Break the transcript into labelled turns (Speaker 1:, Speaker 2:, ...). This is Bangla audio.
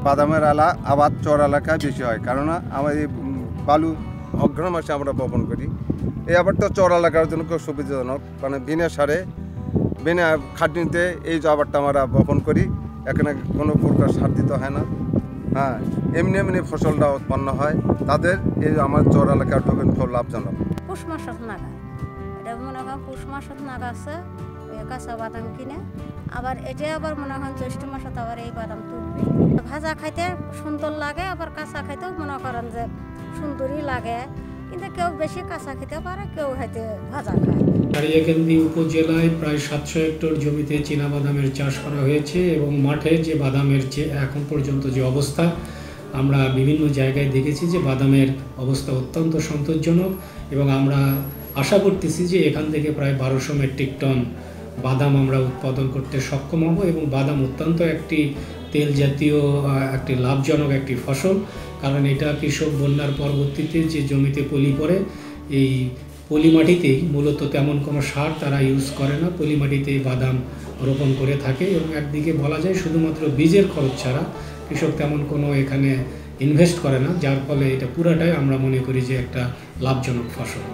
Speaker 1: বাদামের আবাদ চর এলাকায় বেশি হয়, কারণ আমার এই বালু অগ্রহণ মাসে আমরা বপন করি। এই আবারটা চর এলাকার জন্য খুব সুবিধাজনক, কারণ বিনা সারে বিনা খাটনিতে এই যে আবারটা আমরা বপন করি। এখানে কোনো প্রকার সার দিতে হয় না। হ্যাঁ, এমনি এমনি ফসলটা উৎপন্ন হয়। তাদের এই আমার চর এলাকার খুব লাভজনক।
Speaker 2: পুষ মাসত নাগা, এটা মনে করেন পুষ মাসত নাগা আছে কাঁচা বাদাম কিনে, আবার এটা আবার মনে করেন জ্যৈষ্ঠ মাসত আবার এই বাদাম তুলবি। ভাজা খাইতে সুন্দর লাগে, আবার কাঁচা খাইতেও মনে করেন যে সুন্দরই লাগে, কিন্তু কেউ বেশি কাঁচা খেতে পারে, কেউ হয়তো ভাজা খায়।
Speaker 3: কালিয়াকান্দি উপজেলায় প্রায় 700 হেক্টর জমিতে চীনাবাদামের চাষ করা হয়েছে এবং মাঠে যে বাদামের যে এখন পর্যন্ত যে অবস্থা, আমরা বিভিন্ন জায়গায় দেখেছি যে বাদামের অবস্থা অত্যন্ত সন্তোষজনক এবং আমরা আশা করতেছি যে এখান থেকে প্রায় 1200 মেট্রিক টন বাদাম আমরা উৎপাদন করতে সক্ষম হব এবং বাদাম অত্যন্ত একটি তেল জাতীয় একটি লাভজনক একটি ফসল, কারণ এটা কৃষক বন্যার পরবর্তীতে যে জমিতে পলি পড়ে, এই পলি মাটিতেই মূলত তেমন কোনো সার তারা ইউজ করে না, পলি মাটিতেই বাদাম রোপণ করে থাকে এবং একদিকে বলা যায় শুধুমাত্র বীজের খরচ ছাড়া কৃষক তেমন কোনো এখানে ইনভেস্ট করে না, যার ফলে এটা পুরাটাই আমরা মনে করি যে একটা লাভজনক ফসল।